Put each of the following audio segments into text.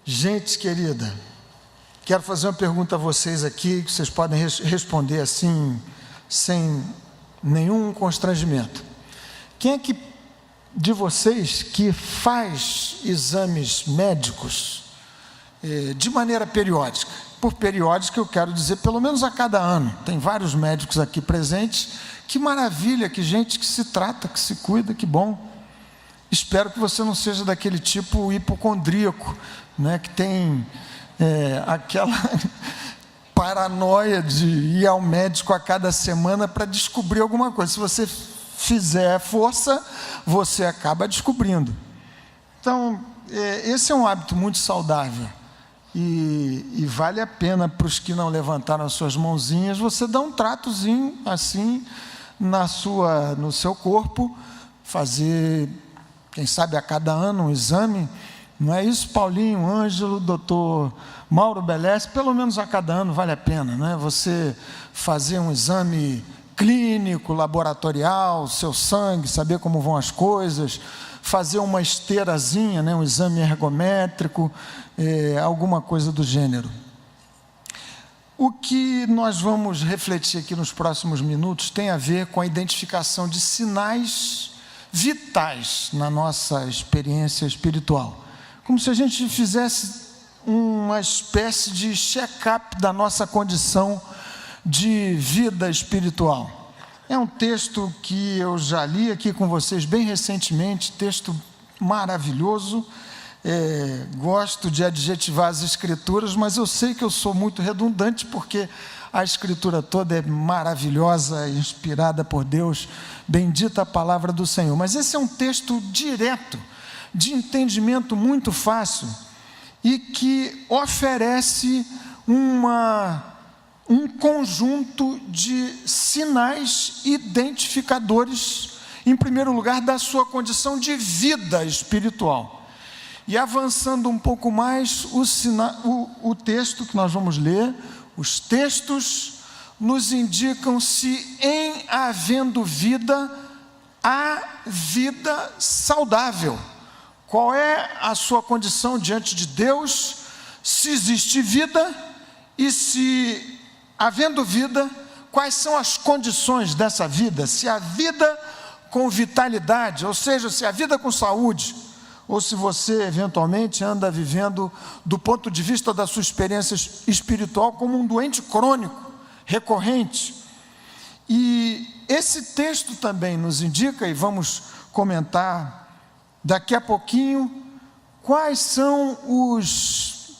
Gente querida, quero fazer uma pergunta a vocês aqui, que vocês podem responder assim, sem nenhum constrangimento. Quem é que de vocês que faz exames médicos de maneira periódica? Por periódica eu quero dizer pelo menos a cada ano. Tem vários médicos aqui presentes. Que maravilha, que gente que se trata, que se cuida, que bom. Espero que você não seja daquele tipo hipocondríaco, né, que tem aquela paranoia de ir ao médico a cada semana para descobrir alguma coisa. Se você fizer força, você acaba descobrindo. Então, esse é um hábito muito saudável. E vale a pena para os que não levantaram as suas mãozinhas, você dá um tratozinho assim no seu corpo, fazer, quem sabe a cada ano, um exame. Não é isso, Paulinho, Ângelo, doutor Mauro Belés? Pelo menos a cada ano vale a pena, não é? Você fazer um exame clínico, laboratorial, seu sangue, saber como vão as coisas, fazer uma esteirazinha, né? Um exame ergométrico, alguma coisa do gênero. O que nós vamos refletir aqui nos próximos minutos tem a ver com a identificação de sinais vitais na nossa experiência espiritual. Como se a gente fizesse uma espécie de check-up da nossa condição de vida espiritual. É um texto que eu já li aqui com vocês bem recentemente, texto maravilhoso. Gosto de adjetivar as escrituras, mas eu sei que eu sou muito redundante, porque a escritura toda é maravilhosa, inspirada por Deus, bendita a palavra do Senhor. Mas esse é um texto direto, de entendimento muito fácil, e que oferece um conjunto de sinais identificadores, em primeiro lugar, da sua condição de vida espiritual. E avançando um pouco mais, o texto que nós vamos ler, os textos nos indicam se em havendo vida, há vida saudável. Qual é a sua condição diante de Deus, se existe vida, e se havendo vida, quais são as condições dessa vida? Se a vida com vitalidade, ou seja, se a vida com saúde, ou se você eventualmente anda vivendo do ponto de vista da sua experiência espiritual como um doente crônico, recorrente. E esse texto também nos indica, e vamos comentar daqui a pouquinho, quais são os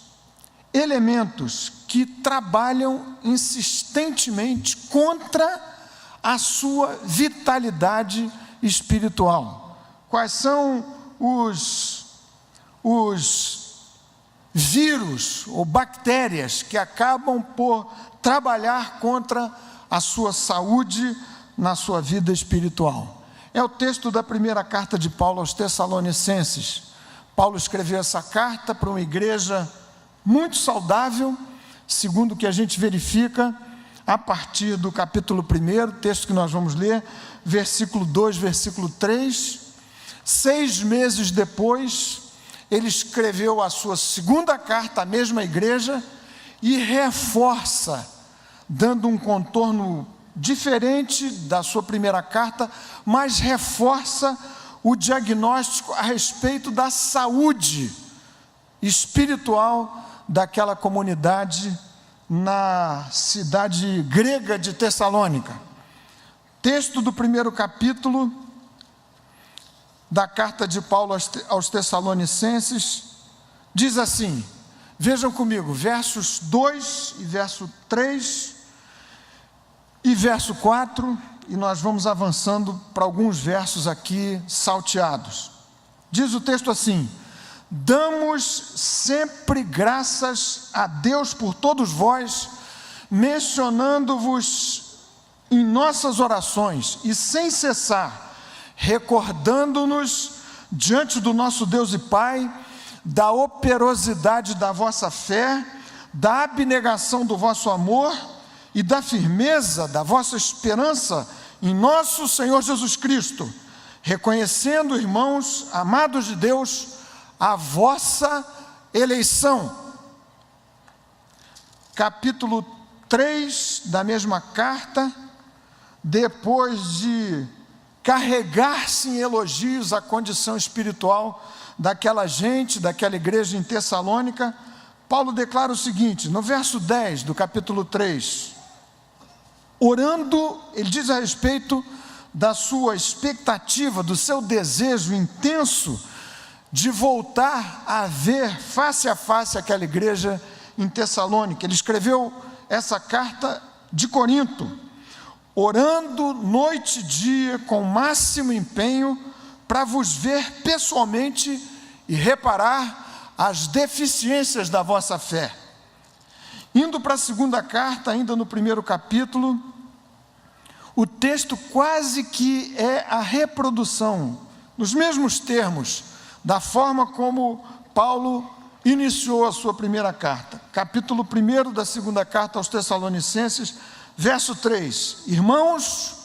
elementos que trabalham insistentemente contra a sua vitalidade espiritual. Quais são os vírus ou bactérias que acabam por trabalhar contra a sua saúde na sua vida espiritual. É o texto da primeira carta de Paulo aos Tessalonicenses. Paulo escreveu essa carta para uma igreja muito saudável, segundo o que a gente verifica a partir do capítulo 1, texto que nós vamos ler, versículo 2, versículo 3. 6 meses depois, ele escreveu a sua segunda carta à mesma igreja e reforça, dando um contorno diferente da sua primeira carta, mas reforça o diagnóstico a respeito da saúde espiritual daquela comunidade na cidade grega de Tessalônica. Texto do 1º capítulo da carta de Paulo aos Tessalonicenses, diz assim, vejam comigo, versos 2 e verso 3 e verso 4, e nós vamos avançando para alguns versos aqui salteados. Diz o texto assim: damos sempre graças a Deus por todos vós, mencionando-vos em nossas orações, e sem cessar, recordando-nos diante do nosso Deus e Pai, da operosidade da vossa fé, da abnegação do vosso amor e da firmeza da vossa esperança em nosso Senhor Jesus Cristo, reconhecendo, irmãos, amados de Deus, a vossa eleição. Capítulo 3 da mesma carta, depois de carregar-se em elogios à condição espiritual daquela gente, daquela igreja em Tessalônica, Paulo declara o seguinte, no verso 10 do capítulo 3, orando, ele diz a respeito da sua expectativa, do seu desejo intenso de voltar a ver face a face aquela igreja em Tessalônica. Ele escreveu essa carta de Corinto, orando noite e dia com o máximo empenho para vos ver pessoalmente e reparar as deficiências da vossa fé. Indo para a segunda carta, ainda no primeiro capítulo, o texto quase que é a reprodução, nos mesmos termos, da forma como Paulo iniciou a sua primeira carta. Capítulo 1 da segunda carta aos Tessalonicenses, verso 3. Irmãos,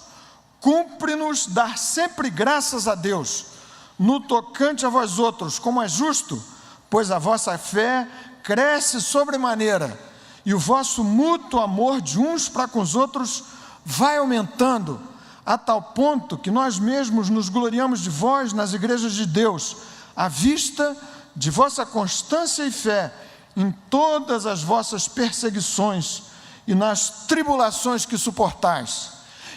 cumpre-nos dar sempre graças a Deus, no tocante a vós outros, como é justo, pois a vossa fé cresce sobremaneira, e o vosso mútuo amor de uns para com os outros vai aumentando, a tal ponto que nós mesmos nos gloriamos de vós nas igrejas de Deus, à vista de vossa constância e fé em todas as vossas perseguições e nas tribulações que suportais.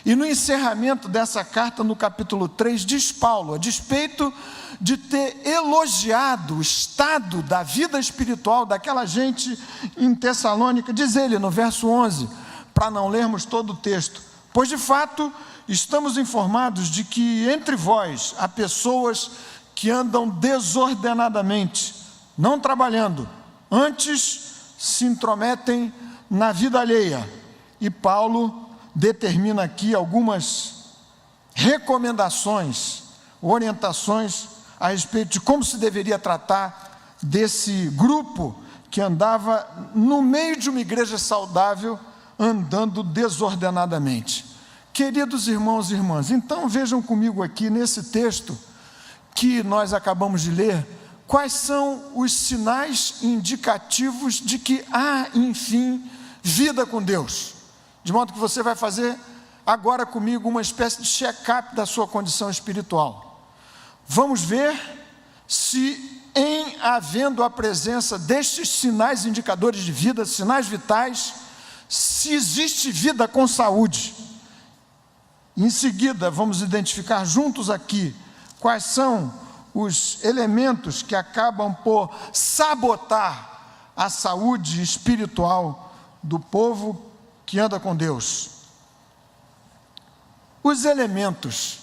E no encerramento dessa carta, no capítulo 3, diz Paulo, a despeito de ter elogiado o estado da vida espiritual daquela gente em Tessalônica, diz ele no verso 11, para não lermos todo o texto, pois de fato estamos informados de que entre vós há pessoas que andam desordenadamente, não trabalhando, antes se intrometem na vida alheia. E Paulo determina aqui algumas recomendações, orientações a respeito de como se deveria tratar desse grupo que andava no meio de uma igreja saudável, andando desordenadamente. Queridos irmãos e irmãs, então vejam comigo aqui nesse texto que nós acabamos de ler, quais são os sinais indicativos de que há, enfim, vida com Deus. De modo que você vai fazer agora comigo uma espécie de check-up da sua condição espiritual. Vamos ver se, em havendo a presença destes sinais indicadores de vida, sinais vitais, se existe vida com saúde. Em seguida, vamos identificar juntos aqui quais são os elementos que acabam por sabotar a saúde espiritual do povo que anda com Deus. Os elementos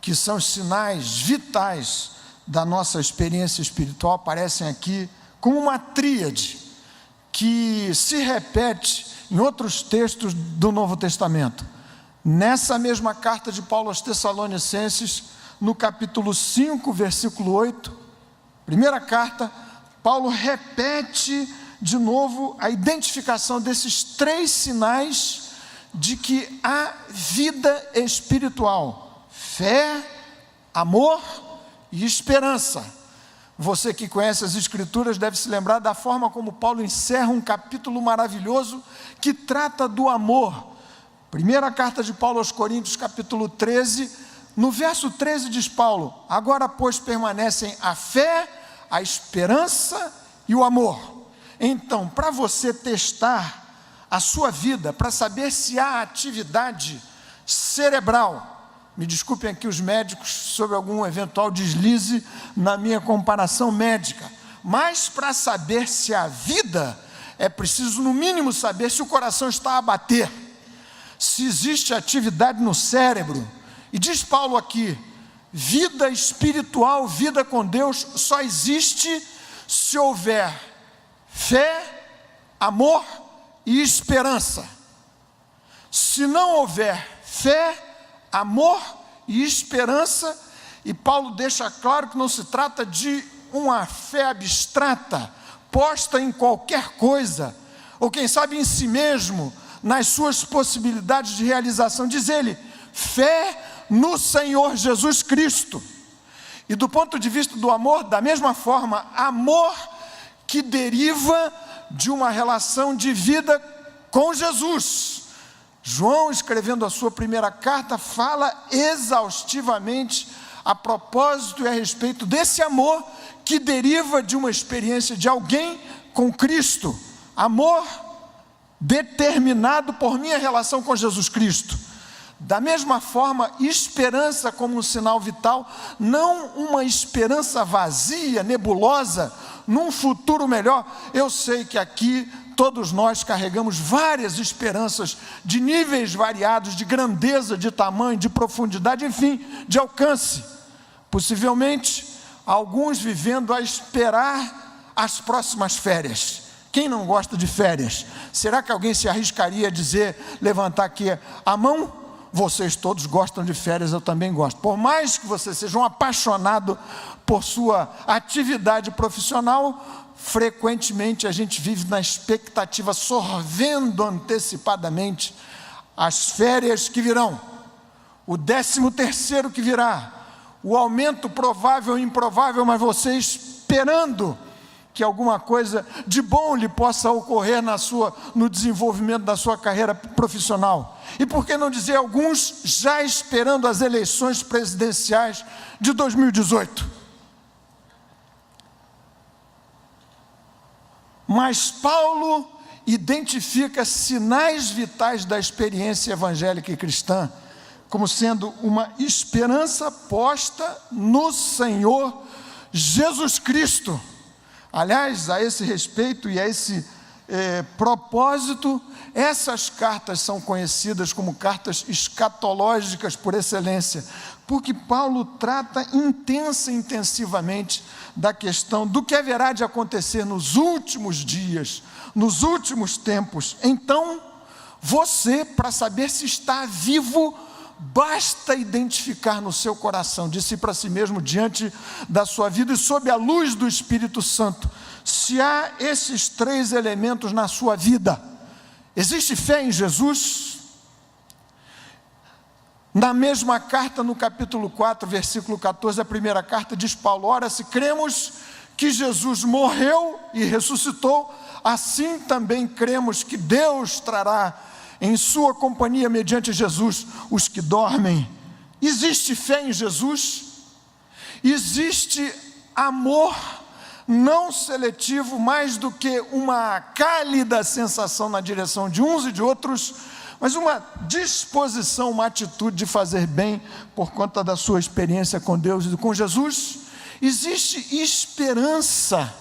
que são os sinais vitais da nossa experiência espiritual aparecem aqui como uma tríade que se repete em outros textos do Novo Testamento. Nessa mesma carta de Paulo aos Tessalonicenses, no capítulo 5, versículo 8, primeira carta, Paulo repete de novo a identificação desses três sinais de que há vida espiritual: fé, amor e esperança. Você que conhece as Escrituras deve se lembrar da forma como Paulo encerra um capítulo maravilhoso que trata do amor. Primeira carta de Paulo aos Coríntios, capítulo 13, no verso 13 diz Paulo: agora pois permanecem a fé, a esperança e o amor. Então, para você testar a sua vida, para saber se há atividade cerebral, me desculpem aqui os médicos sobre algum eventual deslize na minha comparação médica, mas para saber se há vida, é preciso no mínimo saber se o coração está a bater, se existe atividade no cérebro. E diz Paulo aqui, vida espiritual, vida com Deus, só existe se houver fé, amor e esperança. Se não houver fé, amor e esperança, e Paulo deixa claro que não se trata de uma fé abstrata, posta em qualquer coisa, ou quem sabe em si mesmo, nas suas possibilidades de realização. Diz ele, fé no Senhor Jesus Cristo. E do ponto de vista do amor, da mesma forma, amor que deriva de uma relação de vida com Jesus. João, escrevendo a sua primeira carta, fala exaustivamente a propósito e a respeito desse amor que deriva de uma experiência de alguém com Cristo. Amor determinado por minha relação com Jesus Cristo. Da mesma forma, esperança como um sinal vital, não uma esperança vazia, nebulosa, num futuro melhor. Eu sei que aqui todos nós carregamos várias esperanças de níveis variados, de grandeza, de tamanho, de profundidade, enfim, de alcance. Possivelmente, alguns vivendo a esperar as próximas férias. Quem não gosta de férias? Será que alguém se arriscaria a dizer, levantar aqui a mão? Vocês todos gostam de férias, eu também gosto. Por mais que você seja um apaixonado por sua atividade profissional, frequentemente a gente vive na expectativa, sorvendo antecipadamente as férias que virão, o 13º que virá, o aumento provável e improvável, mas você esperando que alguma coisa de bom lhe possa ocorrer no desenvolvimento da sua carreira profissional. E por que não dizer alguns já esperando as eleições presidenciais de 2018? Mas Paulo identifica sinais vitais da experiência evangélica e cristã como sendo uma esperança posta no Senhor Jesus Cristo. Aliás, a esse respeito e a esse propósito, essas cartas são conhecidas como cartas escatológicas por excelência, porque Paulo trata intensa e intensivamente da questão do que haverá de acontecer nos últimos dias, nos últimos tempos. Então, você, para saber se está vivo, basta identificar no seu coração, de si para si mesmo, diante da sua vida e sob a luz do Espírito Santo, se há esses 3 elementos na sua vida. Existe fé em Jesus? Na mesma carta, no capítulo 4, versículo 14, a primeira carta, diz Paulo: ora, se cremos que Jesus morreu e ressuscitou, assim também cremos que Deus trará em sua companhia, mediante Jesus, os que dormem. Existe fé em Jesus? Existe amor não seletivo, mais do que uma cálida sensação na direção de uns e de outros, mas uma disposição, uma atitude de fazer bem por conta da sua experiência com Deus e com Jesus? Existe esperança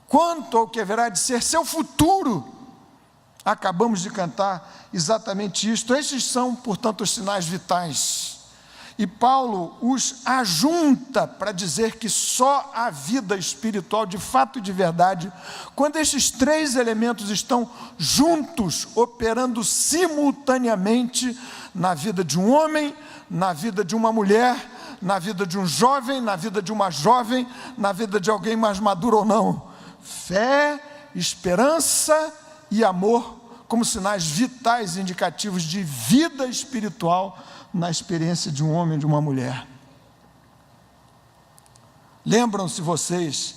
quanto ao que haverá de ser seu futuro? Acabamos de cantar exatamente isto. Estes são, portanto, os sinais vitais. E Paulo os ajunta para dizer que só a vida espiritual, de fato e de verdade, quando estes 3 elementos estão juntos, operando simultaneamente na vida de um homem, na vida de uma mulher, na vida de um jovem, na vida de uma jovem, na vida de alguém mais maduro ou não. Fé, esperança e amor como sinais vitais indicativos de vida espiritual na experiência de um homem e de uma mulher. Lembram-se vocês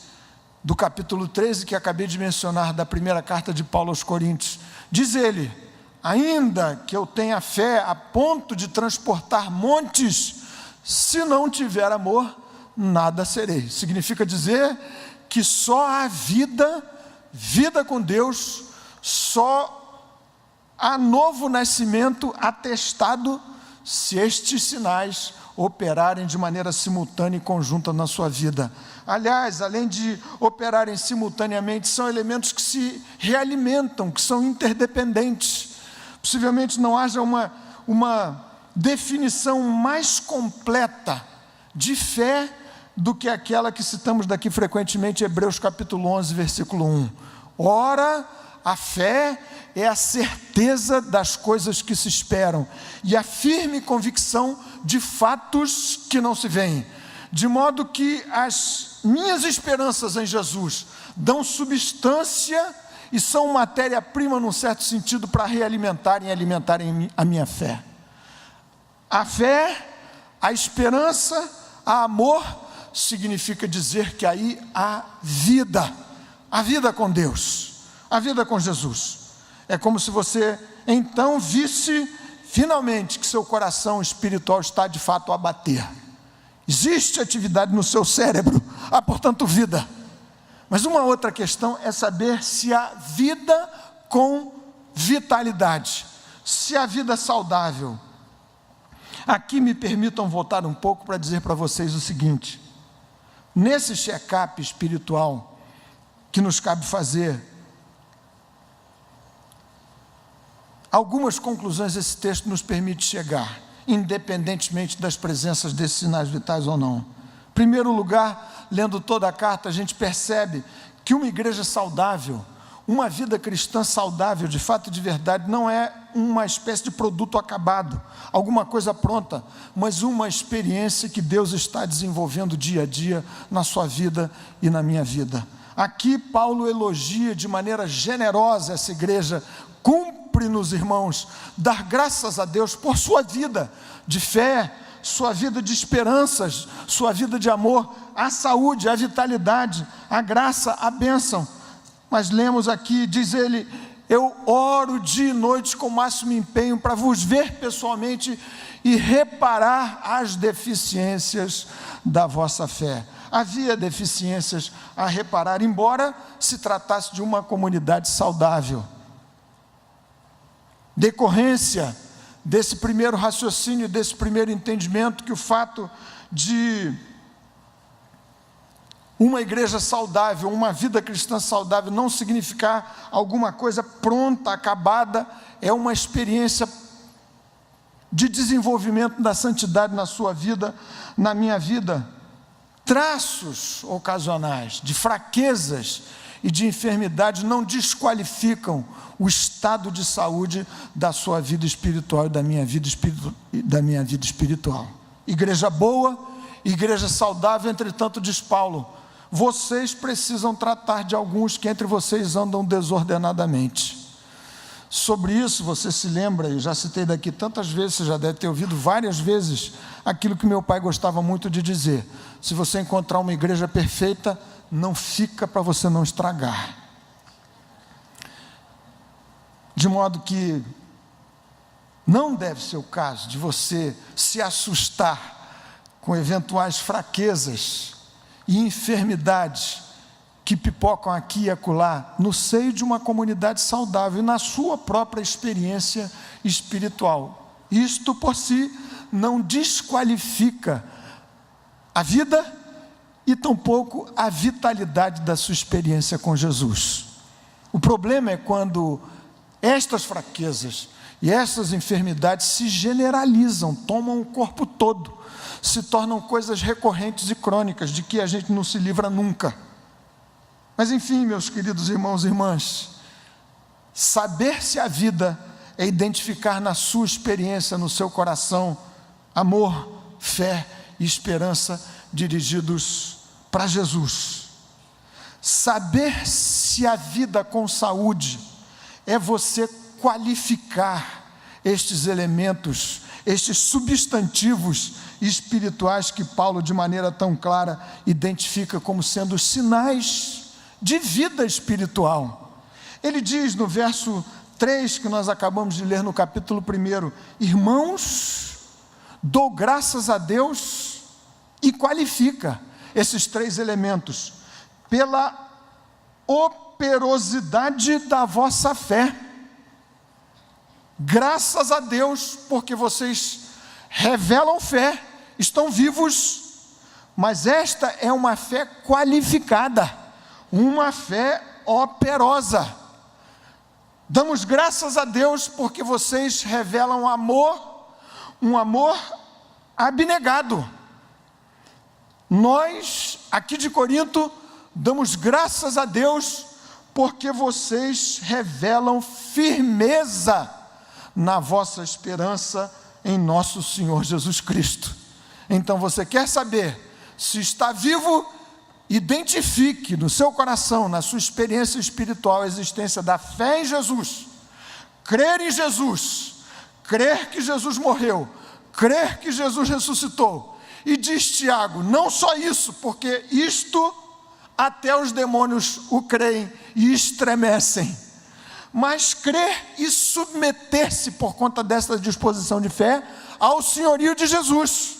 do capítulo 13 que acabei de mencionar, da primeira carta de Paulo aos Coríntios? Diz ele: ainda que eu tenha fé a ponto de transportar montes, se não tiver amor, nada serei. Significa dizer que só há vida com Deus, só há novo nascimento atestado se estes sinais operarem de maneira simultânea e conjunta na sua vida. Aliás, além de operarem simultaneamente, são elementos que se realimentam, que são interdependentes. Possivelmente não haja uma definição mais completa de fé do que aquela que citamos daqui frequentemente, Hebreus capítulo 11, versículo 1. Ora, a fé é a certeza das coisas que se esperam e a firme convicção de fatos que não se veem. De modo que as minhas esperanças em Jesus dão substância e são matéria-prima, num certo sentido, para realimentarem e alimentarem a minha fé. A fé, a esperança, o amor significa dizer que aí há vida com Deus, a vida com Jesus. É como se você então visse finalmente que seu coração espiritual está de fato a bater. Existe atividade no seu cérebro, há portanto vida. Mas uma outra questão é saber se há vida com vitalidade, se há vida saudável. Aqui me permitam voltar um pouco para dizer para vocês o seguinte: nesse check-up espiritual que nos cabe fazer, algumas conclusões esse texto nos permite chegar, independentemente das presenças desses sinais vitais ou não. Em primeiro lugar, lendo toda a carta, a gente percebe que uma igreja saudável, uma vida cristã saudável, de fato e de verdade, não é uma espécie de produto acabado, alguma coisa pronta, mas uma experiência que Deus está desenvolvendo dia a dia na sua vida e na minha vida. Aqui Paulo elogia de maneira generosa essa igreja. Cumpre-nos, irmãos, dar graças a Deus por sua vida de fé, sua vida de esperanças, sua vida de amor, a saúde, a vitalidade, a graça, a bênção. Mas lemos aqui, diz ele: eu oro dia e noite com o máximo empenho para vos ver pessoalmente e reparar as deficiências da vossa fé. Havia deficiências a reparar, embora se tratasse de uma comunidade saudável. Decorrência desse primeiro raciocínio, desse primeiro entendimento, que o fato de uma igreja saudável, uma vida cristã saudável, não significar alguma coisa pronta, acabada, é uma experiência de desenvolvimento da santidade na sua vida, na minha vida. Traços ocasionais de fraquezas e de enfermidade não desqualificam o estado de saúde da sua vida espiritual e da minha vida espiritual. Igreja boa, igreja saudável, entretanto, diz Paulo, vocês precisam tratar de alguns que entre vocês andam desordenadamente. Sobre isso, você se lembra, e já citei daqui tantas vezes, você já deve ter ouvido várias vezes, aquilo que meu pai gostava muito de dizer: se você encontrar uma igreja perfeita, não fica para você não estragar. De modo que não deve ser o caso de você se assustar com eventuais fraquezas e enfermidades que pipocam aqui e acolá no seio de uma comunidade saudável e na sua própria experiência espiritual. Isto por si não desqualifica a vida e tampouco a vitalidade da sua experiência com Jesus. O problema é quando estas fraquezas e essas enfermidades se generalizam, tomam o corpo todo, se tornam coisas recorrentes e crônicas, de que a gente não se livra nunca. Mas enfim, meus queridos irmãos e irmãs, saber se a vida é identificar na sua experiência, no seu coração, amor, fé e esperança dirigidos para Jesus. Saber se a vida com saúde é você qualificar estes elementos, estes substantivos espirituais que Paulo, de maneira tão clara, identifica como sendo os sinais de vida espiritual. Ele diz no verso 3, que nós acabamos de ler no capítulo 1, irmãos, dou graças a Deus, e qualifica esses três elementos, pela operosidade da vossa fé. Graças a Deus, porque vocês revelam fé, estão vivos, mas esta é uma fé qualificada, uma fé operosa. Damos graças a Deus porque vocês revelam amor, um amor abnegado. Nós, aqui de Corinto, damos graças a Deus porque vocês revelam firmeza na vossa esperança em nosso Senhor Jesus Cristo. Então você quer saber se está vivo? Identifique no seu coração, na sua experiência espiritual, a existência da fé em Jesus, crer em Jesus, crer que Jesus morreu, crer que Jesus ressuscitou E diz Tiago, não só isso, porque isto até os demônios o creem e estremecem. Mas crer e submeter-se por conta dessa disposição de fé ao senhorio de Jesus.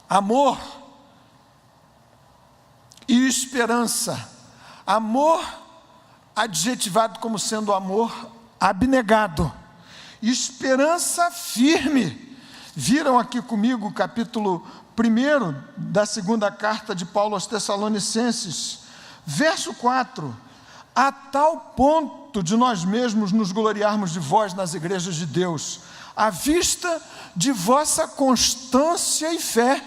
Amor e esperança. Amor adjetivado como sendo amor abnegado. Esperança firme. Viram aqui comigo o capítulo 1 da segunda carta de Paulo aos Tessalonicenses, verso 4. A tal ponto de nós mesmos nos gloriarmos de vós nas igrejas de Deus, à vista de vossa constância e fé.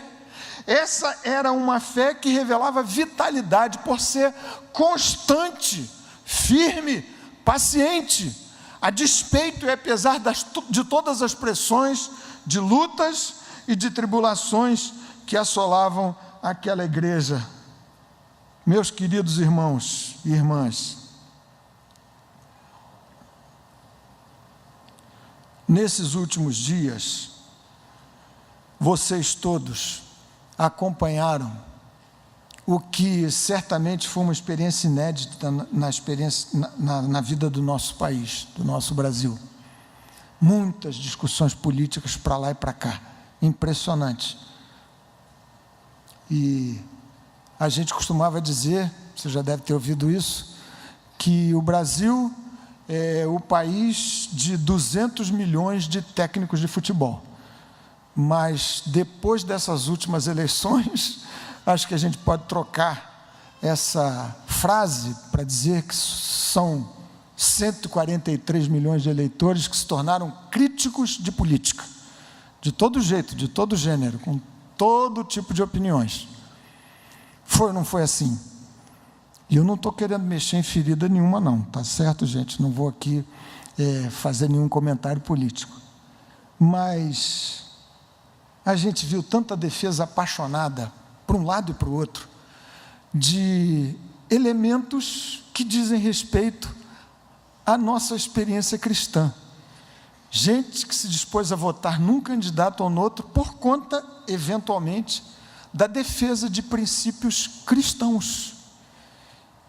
Essa era uma fé que revelava vitalidade por ser constante, firme, paciente, a despeito e apesar de todas as pressões, de lutas e de tribulações que assolavam aquela igreja. Meus queridos irmãos e irmãs, nesses últimos dias, vocês todos acompanharam o que certamente foi uma experiência inédita na vida do nosso país, do nosso Brasil. Muitas discussões políticas para lá e para cá, impressionante. E a gente costumava dizer, você já deve ter ouvido isso, que o Brasil é o país de 200 milhões de técnicos de futebol. Mas depois dessas últimas eleições, acho que a gente pode trocar essa frase para dizer que são 143 milhões de eleitores que se tornaram críticos de política, de todo jeito, de todo gênero, com todo tipo de opiniões. Foi ou não foi assim? E eu não estou querendo mexer em ferida nenhuma não, tá certo, gente? Não vou aqui fazer nenhum comentário político. Mas a gente viu tanta defesa apaixonada, para um lado e para o outro, de elementos que dizem respeito à nossa experiência cristã. Gente que se dispôs a votar num candidato ou no outro por conta, eventualmente, da defesa de princípios cristãos.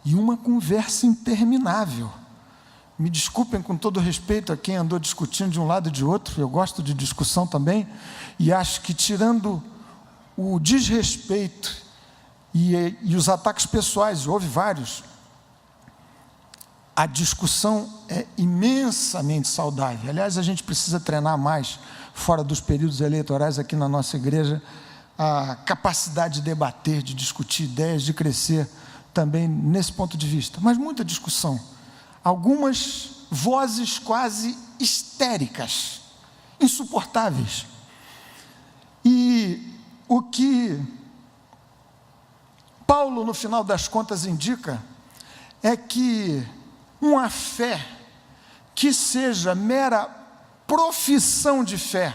E uma conversa interminável. Me desculpem com todo respeito a quem andou discutindo de um lado e de outro, eu gosto de discussão também, e acho que tirando o desrespeito e os ataques pessoais, houve vários, a discussão é imensamente saudável. Aliás, a gente precisa treinar mais, fora dos períodos eleitorais aqui na nossa igreja, a capacidade de debater, de discutir ideias, de crescer também nesse ponto de vista. Mas muita discussão. Algumas vozes quase histéricas, insuportáveis. E o que Paulo, no final das contas, indica é que uma fé que seja mera profissão de fé,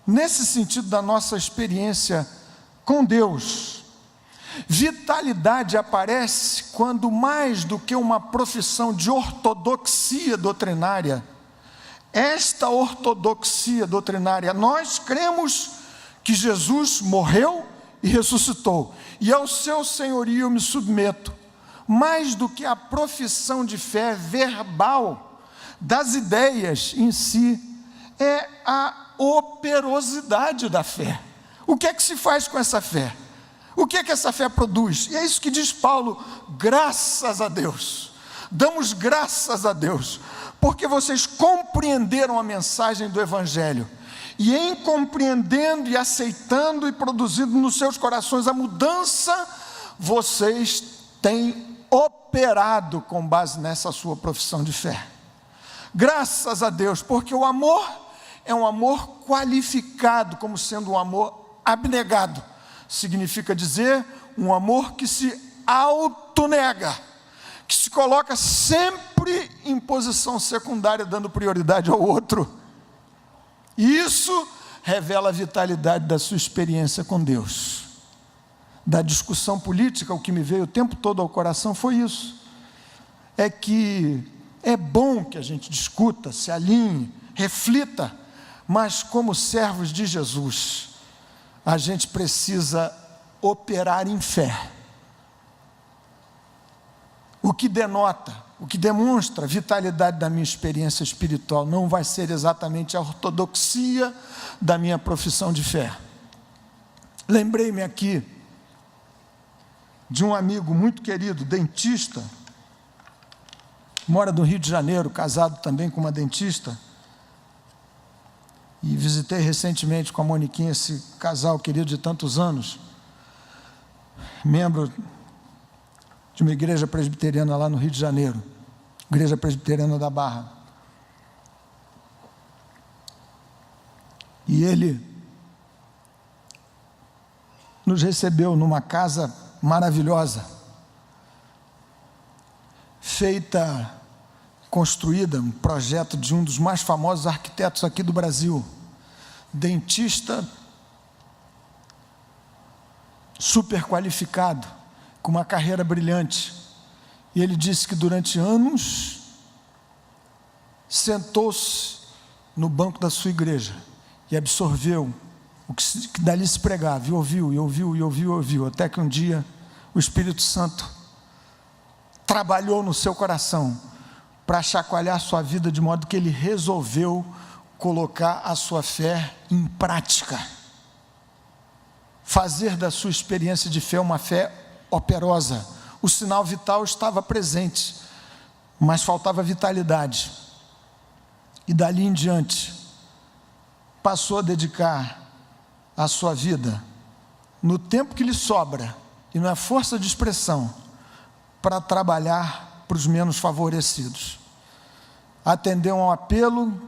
nesse sentido da nossa experiência com Deus, vitalidade aparece quando, mais do que uma profissão de ortodoxia doutrinária, esta ortodoxia doutrinária, nós cremos que Jesus morreu e ressuscitou, e ao seu senhorio eu me submeto, mais do que a profissão de fé verbal das ideias em si, é a operosidade da fé. O que é que se faz com essa fé? O que é que essa fé produz? E é isso que diz Paulo: graças a Deus, damos graças a Deus, porque vocês compreenderam a mensagem do Evangelho, e em compreendendo e aceitando e produzindo nos seus corações a mudança, vocês têm operado com base nessa sua profissão de fé. Graças a Deus, porque o amor é um amor qualificado como sendo um amor abnegado. Significa dizer um amor que se autonega, que se coloca sempre em posição secundária, dando prioridade ao outro. E isso revela a vitalidade da sua experiência com Deus. Da discussão política, o que me veio o tempo todo ao coração foi isso. É que é bom que a gente discuta, se alinhe, reflita, Mas como servos de Jesus, a gente precisa operar em fé. O que demonstra a vitalidade da minha experiência espiritual não vai ser exatamente a ortodoxia da minha profissão de fé. Lembrei-me aqui de um amigo muito querido, dentista, mora no Rio de Janeiro, casado também com uma dentista, e visitei recentemente com a Moniquinha esse casal querido de tantos anos, membro de uma igreja presbiteriana lá no Rio de Janeiro, Igreja Presbiteriana da Barra. E ele nos recebeu numa casa maravilhosa, construída, um projeto de um dos mais famosos arquitetos aqui do Brasil, dentista super qualificado, com uma carreira brilhante. E ele disse que durante anos sentou-se no banco da sua igreja e absorveu o que dali se pregava, e ouviu, até que um dia o Espírito Santo trabalhou no seu coração para chacoalhar sua vida, de modo que ele resolveu colocar a sua fé em prática, fazer da sua experiência de fé uma fé operosa. O sinal vital estava presente, mas faltava vitalidade, e dali em diante passou a dedicar a sua vida, no tempo que lhe sobra e na força de expressão, para trabalhar para os menos favorecidos. Atendeu a um apelo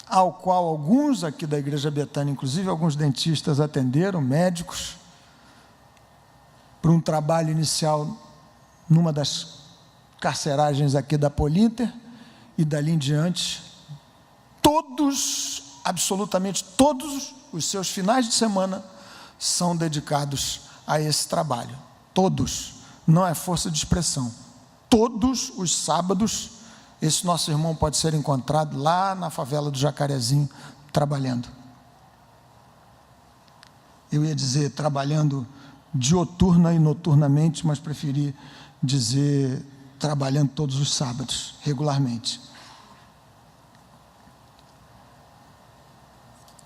ao qual alguns aqui da Igreja Betânia, inclusive alguns dentistas, atenderam, médicos, para um trabalho inicial numa das carceragens aqui da Polinter, e dali em diante, absolutamente todos os seus finais de semana são dedicados a esse trabalho. Todos, não é força de expressão. Todos os sábados, esse nosso irmão pode ser encontrado lá na favela do Jacarezinho, trabalhando. Eu ia dizer trabalhando dioturna e noturnamente, mas preferi dizer trabalhando todos os sábados, regularmente.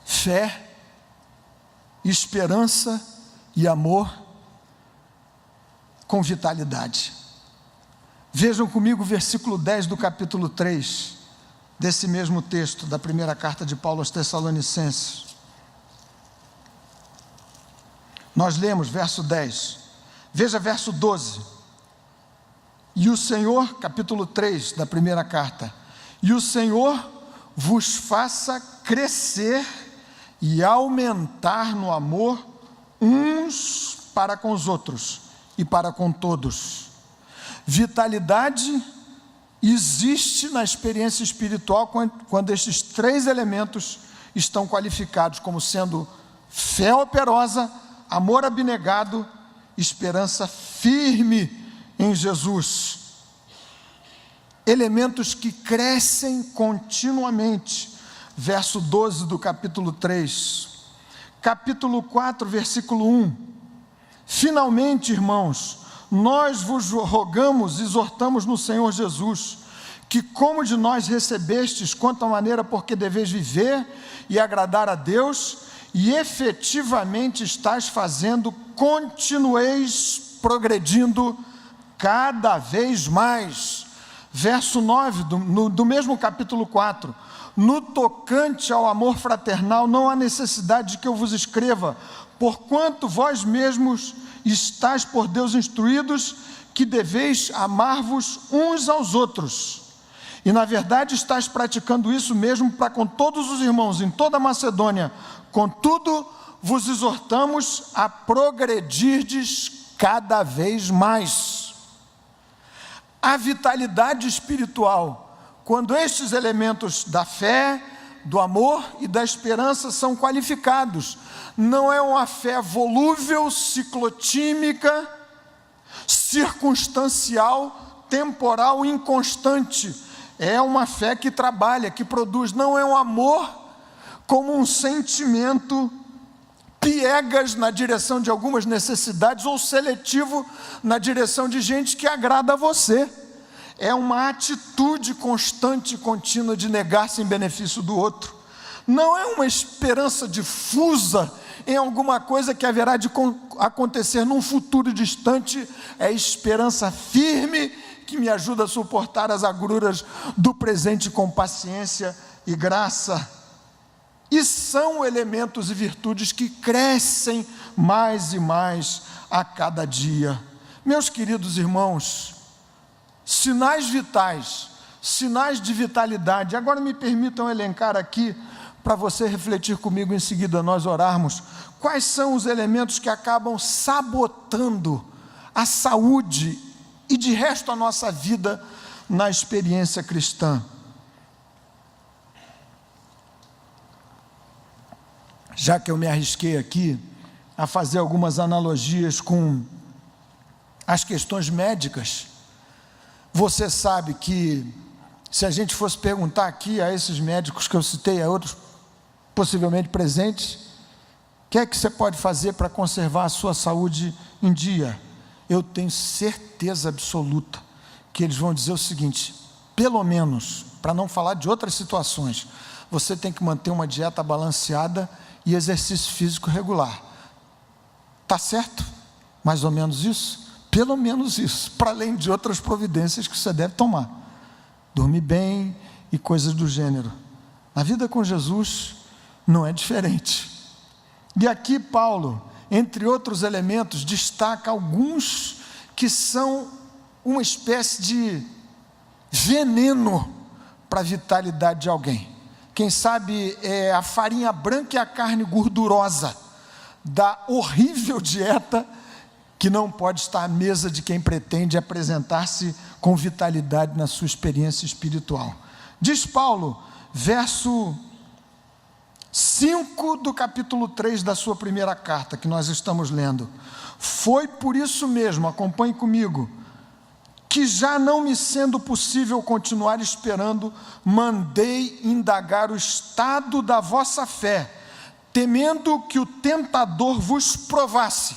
Fé, esperança e amor com vitalidade. Vejam comigo o versículo 10 do capítulo 3, desse mesmo texto, da primeira carta de Paulo aos Tessalonicenses. Nós lemos verso 10, veja verso 12, e o Senhor, capítulo 3 da primeira carta, e o Senhor vos faça crescer e aumentar no amor uns para com os outros e para com todos. Vitalidade existe na experiência espiritual quando estes três elementos estão qualificados como sendo fé operosa, amor abnegado, esperança firme em Jesus. Elementos que crescem continuamente. Verso 12 do capítulo 3. Capítulo 4, versículo 1. Finalmente, irmãos, nós vos rogamos, exortamos no Senhor Jesus, que como de nós recebestes, quanto à maneira porque deveis viver e agradar a Deus, e efetivamente estáis fazendo, continueis progredindo cada vez mais. Verso 9, do mesmo capítulo 4. No tocante ao amor fraternal, não há necessidade de que eu vos escreva, porquanto vós mesmos estáis por Deus instruídos, que deveis amar-vos uns aos outros. E na verdade estáis praticando isso mesmo para com todos os irmãos em toda a Macedônia. Contudo, vos exortamos a progredirdes cada vez mais. A vitalidade espiritual, quando estes elementos da fé, do amor e da esperança são qualificados, não é uma fé volúvel, ciclotímica, circunstancial, temporal, inconstante. É uma fé que trabalha, que produz. Não é um amor como um sentimento piegas na direção de algumas necessidades ou seletivo na direção de gente que agrada a você. É uma atitude constante e contínua de negar-se em benefício do outro. Não é uma esperança difusa em alguma coisa que haverá de acontecer num futuro distante. É esperança firme que me ajuda a suportar as agruras do presente com paciência e graça. E são elementos e virtudes que crescem mais e mais a cada dia. Meus queridos irmãos, sinais vitais, sinais de vitalidade. Agora me permitam elencar aqui, para você refletir comigo, em seguida nós orarmos, quais são os elementos que acabam sabotando a saúde e de resto a nossa vida na experiência cristã. Já que eu me arrisquei aqui a fazer algumas analogias com as questões médicas, você sabe que se a gente fosse perguntar aqui a esses médicos que eu citei, a outros possivelmente presentes, o que é que você pode fazer para conservar a sua saúde em dia? Eu tenho certeza absoluta que eles vão dizer o seguinte: pelo menos, para não falar de outras situações, você tem que manter uma dieta balanceada e exercício físico regular. Está certo? Mais ou menos isso? Pelo menos isso, para além de outras providências que você deve tomar. Dormir bem e coisas do gênero. Na vida com Jesus não é diferente. E aqui Paulo, entre outros elementos, destaca alguns que são uma espécie de veneno para a vitalidade de alguém. Quem sabe é a farinha branca e a carne gordurosa da horrível dieta que não pode estar à mesa de quem pretende apresentar-se com vitalidade na sua experiência espiritual. Diz Paulo, verso 5 do capítulo 3 da sua primeira carta, que nós estamos lendo: foi por isso mesmo, acompanhe comigo, que já não me sendo possível continuar esperando, mandei indagar o estado da vossa fé, temendo que o tentador vos provasse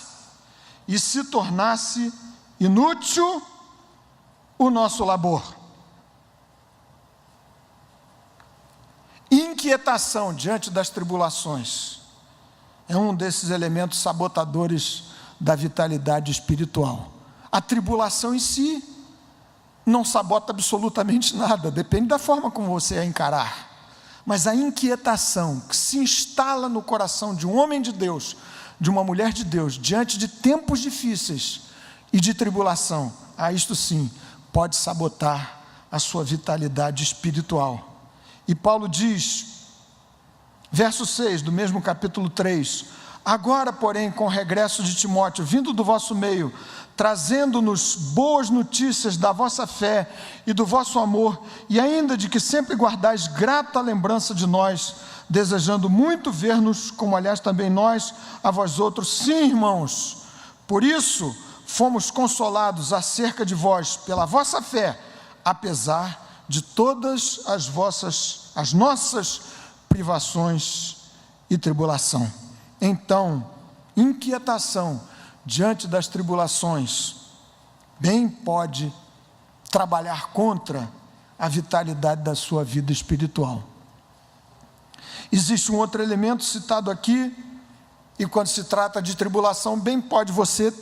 e se tornasse inútil o nosso labor. Inquietação diante das tribulações é um desses elementos sabotadores da vitalidade espiritual. A tribulação em si não sabota absolutamente nada, depende da forma como você a encarar. Mas a inquietação que se instala no coração de um homem de Deus, de uma mulher de Deus, diante de tempos difíceis e de tribulação, isto sim, pode sabotar a sua vitalidade espiritual. E Paulo diz, verso 6 do mesmo capítulo 3, agora, porém, com o regresso de Timóteo, vindo do vosso meio, trazendo-nos boas notícias da vossa fé e do vosso amor, e ainda de que sempre guardais grata lembrança de nós, desejando muito ver-nos, como aliás também nós, a vós outros. Sim, irmãos, por isso fomos consolados acerca de vós, pela vossa fé, apesar de todas as nossas privações e tribulação. Então, inquietação diante das tribulações bem pode trabalhar contra a vitalidade da sua vida espiritual. Existe um outro elemento citado aqui, e quando se trata de tribulação, bem pode você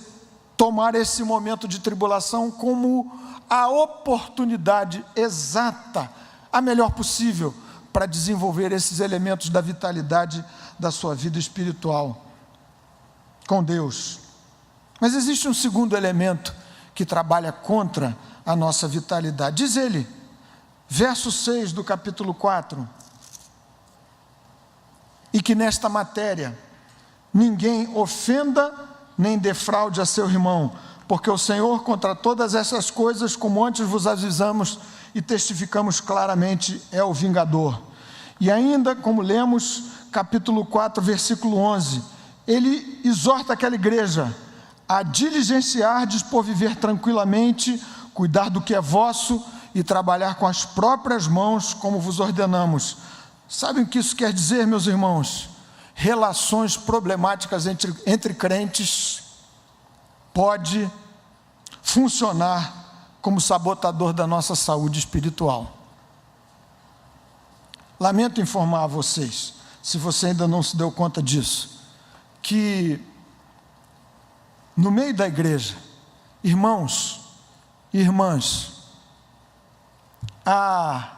tomar esse momento de tribulação como a oportunidade exata, a melhor possível, para desenvolver esses elementos da vitalidade da sua vida espiritual com Deus. Mas existe um segundo elemento que trabalha contra a nossa vitalidade. Diz ele, verso 6 do capítulo 4, e que nesta matéria ninguém ofenda nem defraude a seu irmão, porque o Senhor contra todas essas coisas, como antes vos avisamos e testificamos claramente, é o vingador. E ainda, como lemos, capítulo 4, versículo 11, ele exorta aquela igreja a diligenciardes por viver tranquilamente, cuidar do que é vosso e trabalhar com as próprias mãos, como vos ordenamos, Sabem o que isso quer dizer, meus irmãos? Relações problemáticas entre crentes pode funcionar como sabotador da nossa saúde espiritual. Lamento informar a vocês, se você ainda não se deu conta disso, que no meio da igreja, irmãos e irmãs, há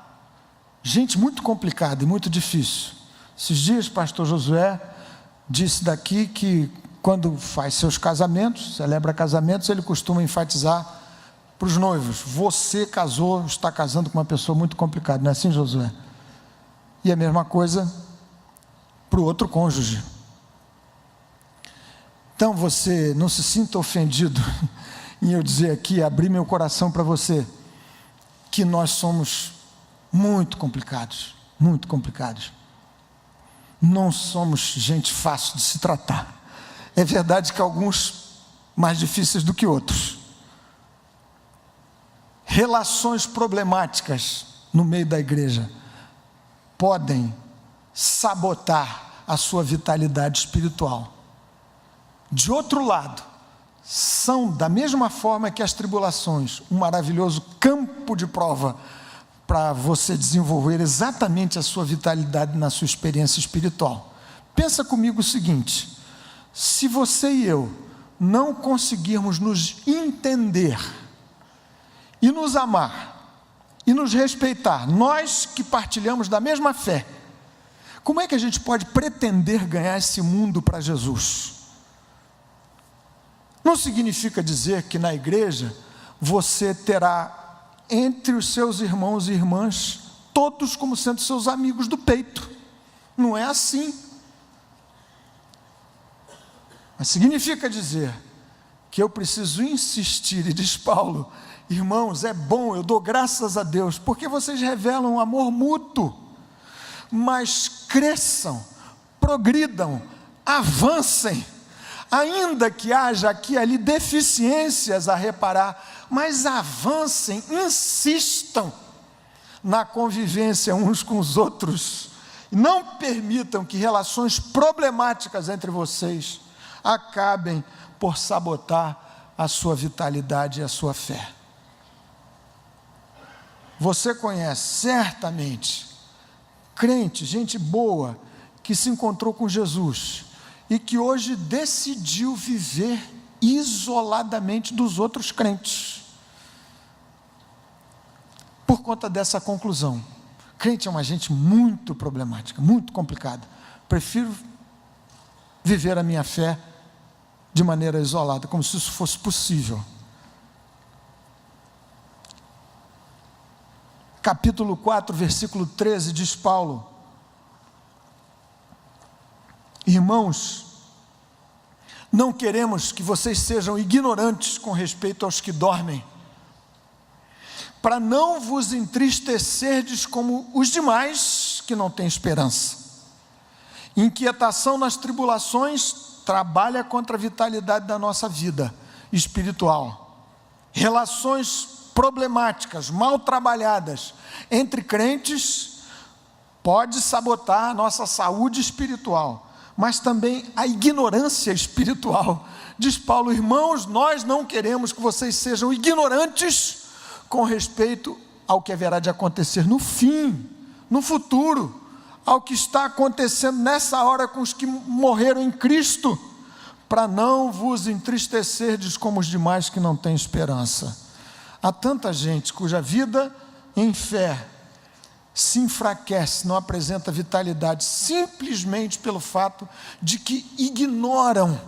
gente muito complicada e muito difícil. Esses dias, pastor Josué disse daqui que quando faz seus casamentos, celebra casamentos, ele costuma enfatizar para os noivos: você casou, está casando com uma pessoa muito complicada, não é assim, Josué? E a mesma coisa para o outro cônjuge. Então você não se sinta ofendido em eu dizer aqui, abrir meu coração para você, que nós somos muito complicados, muito complicados. Não somos gente fácil de se tratar. É verdade que alguns mais difíceis do que outros. Relações problemáticas no meio da igreja podem sabotar a sua vitalidade espiritual. De outro lado, são da mesma forma que as tribulações, um maravilhoso campo de prova para você desenvolver exatamente a sua vitalidade na sua experiência espiritual. Pensa comigo o seguinte: se você e eu não conseguirmos nos entender e nos amar e nos respeitar, nós que partilhamos da mesma fé, como é que a gente pode pretender ganhar esse mundo para Jesus? Não significa dizer que na igreja você terá entre os seus irmãos e irmãs todos como sendo seus amigos do peito. Não é assim. Mas significa dizer que eu preciso insistir, e diz Paulo: irmãos, é bom, eu dou graças a Deus, porque vocês revelam um amor mútuo, mas cresçam, progridam, avancem, ainda que haja aqui e ali deficiências a reparar, mas avancem, insistam na convivência uns com os outros, não permitam que relações problemáticas entre vocês acabem por sabotar a sua vitalidade e a sua fé. Você conhece certamente crente, gente boa, que se encontrou com Jesus e que hoje decidiu viver isoladamente dos outros crentes, por conta dessa conclusão: crente é uma gente muito problemática, muito complicada, prefiro viver a minha fé de maneira isolada, como se isso fosse possível. Capítulo 4, versículo 13, diz Paulo: irmãos, não queremos que vocês sejam ignorantes com respeito aos que dormem, para não vos entristecerdes como os demais que não têm esperança. Inquietação nas tribulações trabalha contra a vitalidade da nossa vida espiritual. Relações problemáticas, mal trabalhadas entre crentes pode sabotar a nossa saúde espiritual, mas também a ignorância espiritual. Diz Paulo: irmãos, nós não queremos que vocês sejam ignorantes com respeito ao que haverá de acontecer no fim, no futuro, ao que está acontecendo nessa hora com os que morreram em Cristo, para não vos entristecerdes como os demais que não têm esperança. Há tanta gente cuja vida em fé se enfraquece, não apresenta vitalidade, simplesmente pelo fato de que ignoram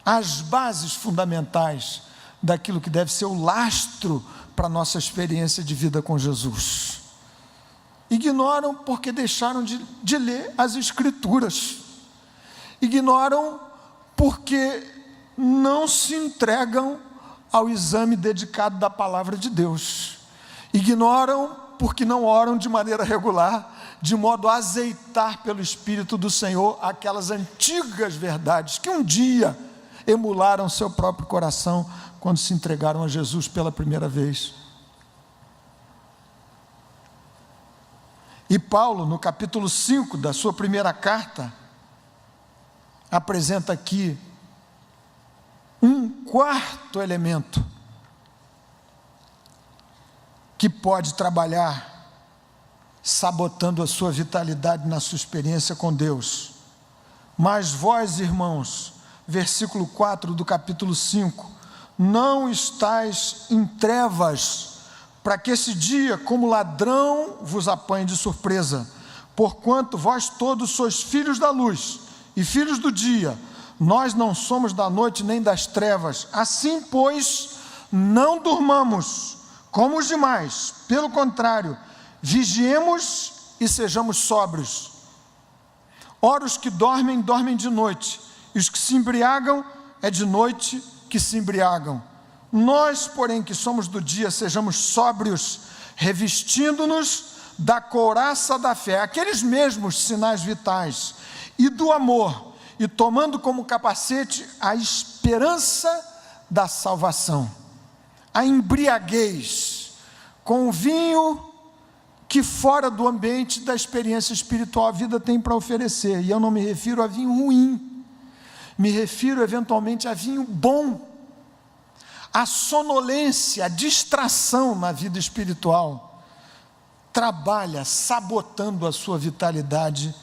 as bases fundamentais daquilo que deve ser o lastro para a nossa experiência de vida com Jesus. Ignoram porque deixaram de ler as Escrituras. Ignoram porque não se entregam ao exame dedicado da palavra de Deus. Ignoram porque não oram de maneira regular, de modo a azeitar pelo Espírito do Senhor aquelas antigas verdades que um dia emularam seu próprio coração quando se entregaram a Jesus pela primeira vez. E Paulo, no capítulo 5 da sua primeira carta, apresenta aqui um quarto elemento que pode trabalhar sabotando a sua vitalidade na sua experiência com Deus. Mas vós, irmãos, versículo 4 do capítulo 5, não estáis em trevas, para que esse dia, como ladrão, vos apanhe de surpresa, porquanto vós todos sois filhos da luz e filhos do dia, nós não somos da noite nem das trevas. Assim, pois, não durmamos como os demais, pelo contrário, vigiemos e sejamos sóbrios. Ora, os que dormem, dormem de noite, e os que se embriagam, é de noite que se embriagam. Nós, porém, que somos do dia, sejamos sóbrios, revestindo-nos da couraça da fé, aqueles mesmos sinais vitais, e do amor, e tomando como capacete a esperança da salvação. A embriaguez com o vinho que fora do ambiente da experiência espiritual a vida tem para oferecer, e eu não me refiro a vinho ruim, me refiro eventualmente a vinho bom. A sonolência, a distração na vida espiritual trabalha sabotando a sua vitalidade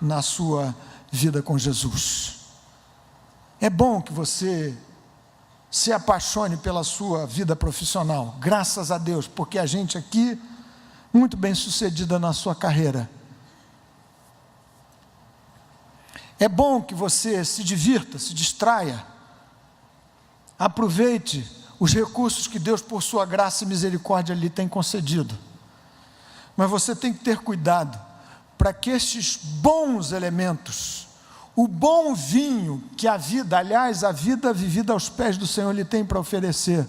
na sua vida com Jesus. É bom que você se apaixone pela sua vida profissional, graças a Deus, porque a gente aqui, muito bem sucedida na sua carreira. É bom que você se divirta, se distraia, aproveite os recursos que Deus, por sua graça e misericórdia, lhe tem concedido. Mas você tem que ter cuidado, para que estes bons elementos, o bom vinho que a vida, aliás, a vida vivida aos pés do Senhor lhe tem para oferecer,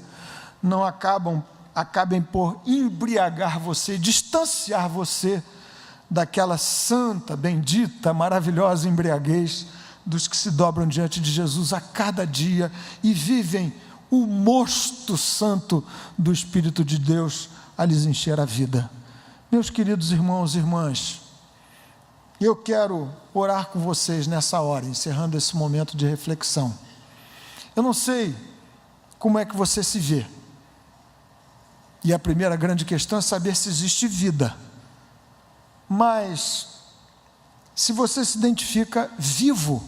não acabem por embriagar você, distanciar você daquela santa, bendita, maravilhosa embriaguez dos que se dobram diante de Jesus a cada dia e vivem o mosto santo do Espírito de Deus a lhes encher a vida. Meus queridos irmãos e irmãs, eu quero orar com vocês nessa hora, encerrando esse momento de reflexão. Eu não sei como é que você se vê, e a primeira grande questão é saber se existe vida, mas se você se identifica vivo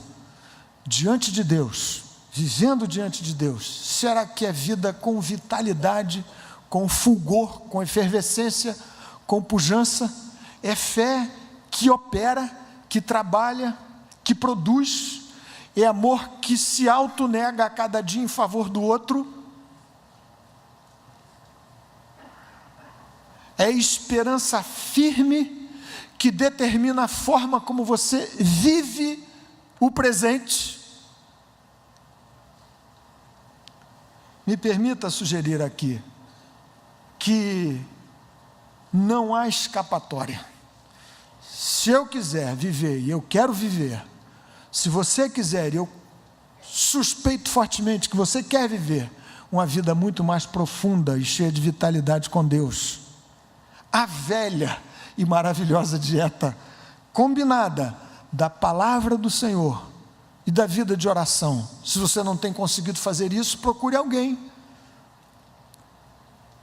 diante de Deus, vivendo diante de Deus, será que é vida com vitalidade, com fulgor, com efervescência, com pujança? É fé que opera, que trabalha, que produz? É amor que se autonega a cada dia em favor do outro? É esperança firme que determina a forma como você vive o presente? Me permita sugerir aqui que não há escapatória. Se eu quiser viver, e eu quero viver, se você quiser, e eu suspeito fortemente que você quer viver uma vida muito mais profunda e cheia de vitalidade com Deus, a velha e maravilhosa dieta combinada da palavra do Senhor e da vida de oração. Se você não tem conseguido fazer isso, procure alguém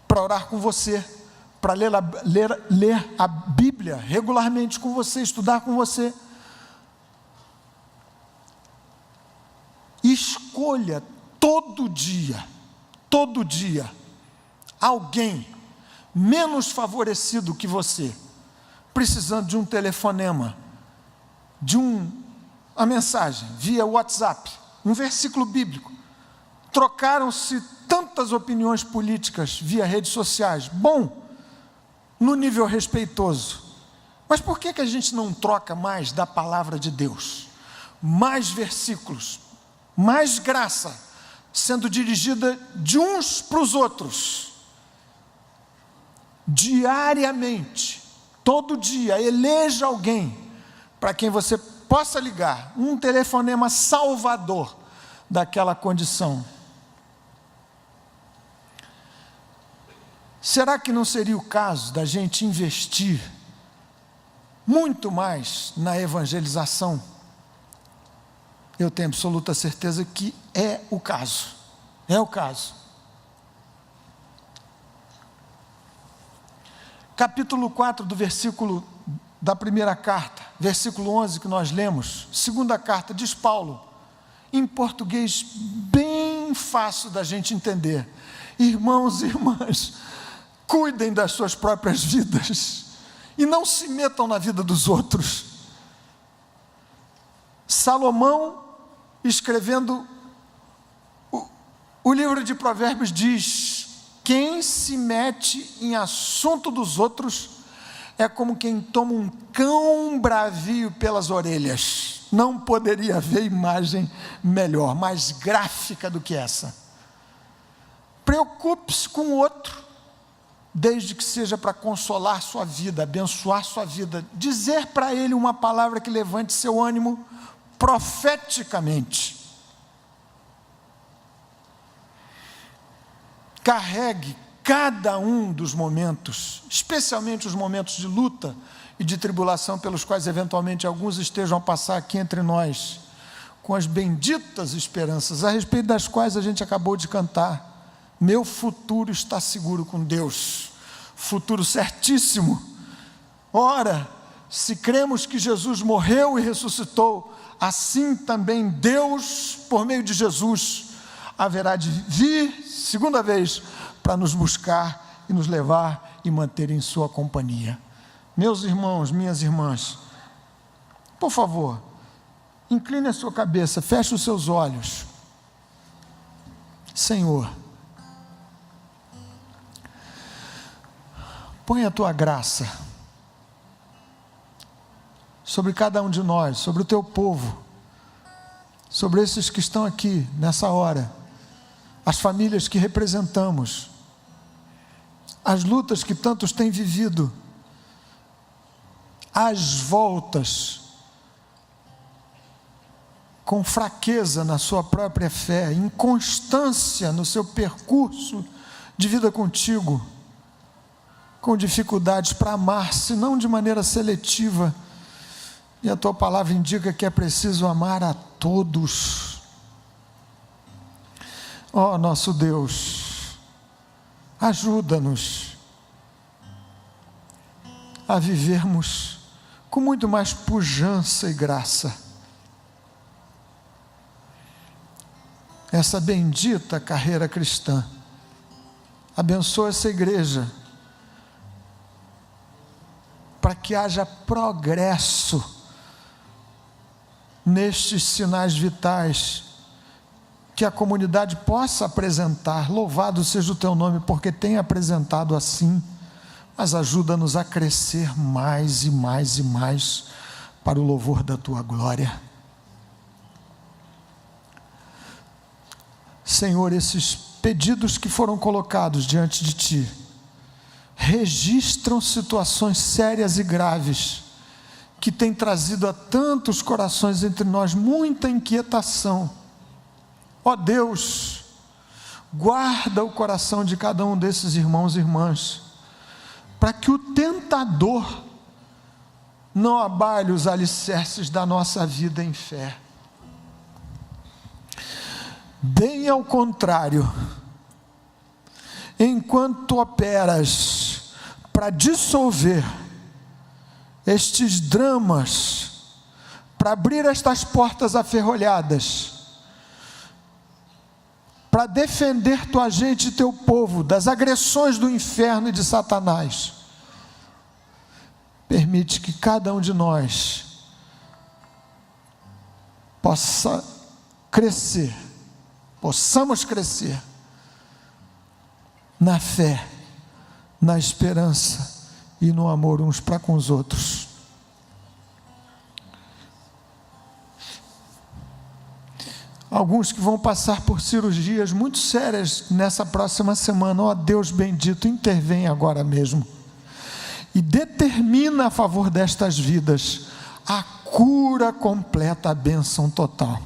para orar com você, para ler a Bíblia regularmente com você, estudar com você. Escolha todo dia, alguém menos favorecido que você, precisando de um telefonema, de uma mensagem via WhatsApp, um versículo bíblico. Trocaram-se tantas opiniões políticas via redes sociais. Bom, no nível respeitoso. Mas por que a gente não troca mais da palavra de Deus? Mais versículos, mais graça, sendo dirigida de uns para os outros. Diariamente, todo dia, eleja alguém para quem você possa ligar, um telefonema salvador daquela condição. Será que não seria o caso da gente investir muito mais na evangelização. Eu tenho absoluta certeza que é o caso. É o caso. Capítulo 4 do versículo da primeira carta, versículo 11 que nós lemos, segunda carta, diz Paulo, em português bem fácil da gente entender: irmãos e irmãs, cuidem das suas próprias vidas e não se metam na vida dos outros. Salomão, escrevendo o livro de Provérbios, diz: quem se mete em assunto dos outros é como quem toma um cão bravio pelas orelhas. Não poderia haver imagem melhor, mais gráfica do que essa. Preocupe-se com o outro, desde que seja para consolar sua vida, abençoar sua vida, dizer para ele uma palavra que levante seu ânimo profeticamente. Carregue cada um dos momentos, especialmente os momentos de luta e de tribulação pelos quais eventualmente alguns estejam a passar aqui entre nós, com as benditas esperanças, a respeito das quais a gente acabou de cantar. Meu futuro está seguro com Deus, futuro certíssimo. Ora, se cremos que Jesus morreu e ressuscitou, assim também Deus, por meio de Jesus, haverá de vir, segunda vez, para nos buscar e nos levar e manter em sua companhia. Meus irmãos, minhas irmãs, por favor, incline a sua cabeça, feche os seus olhos. Senhor, põe a tua graça sobre cada um de nós, sobre o teu povo, sobre esses que estão aqui nessa hora, as famílias que representamos, as lutas que tantos têm vivido, as voltas, com fraqueza na sua própria fé, inconstância no seu percurso de vida contigo, com dificuldades para amar, se não de maneira seletiva, e a tua palavra indica que é preciso amar a todos. Ó nosso Deus, ajuda-nos a vivermos com muito mais pujança e graça essa bendita carreira cristã. Abençoa essa igreja, para que haja progresso nestes sinais vitais, que a comunidade possa apresentar. Louvado seja o teu nome, porque tem apresentado assim, mas ajuda-nos a crescer mais e mais e mais, para o louvor da tua glória. Senhor, esses pedidos que foram colocados diante de ti, registram situações sérias e graves, que têm trazido a tantos corações entre nós muita inquietação. Ó Deus, guarda o coração de cada um desses irmãos e irmãs, para que o tentador não abale os alicerces da nossa vida em fé. Bem ao contrário, enquanto operas para dissolver estes dramas, para abrir estas portas aferrolhadas, para defender tua gente e teu povo das agressões do inferno e de Satanás, permite que cada um de nós possamos crescer na fé, na esperança e no amor uns para com os outros. Alguns que vão passar por cirurgias muito sérias nessa próxima semana, ó Deus bendito, intervém agora mesmo e determina a favor destas vidas a cura completa, a bênção total.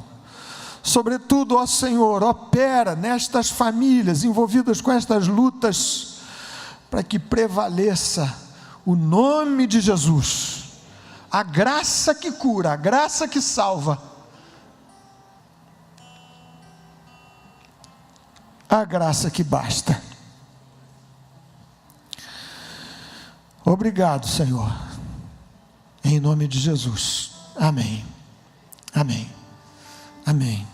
Sobretudo, ó Senhor, opera nestas famílias envolvidas com estas lutas, para que prevaleça o nome de Jesus, a graça que cura, a graça que salva, a graça que basta. Obrigado, Senhor, em nome de Jesus. Amém, amém, amém.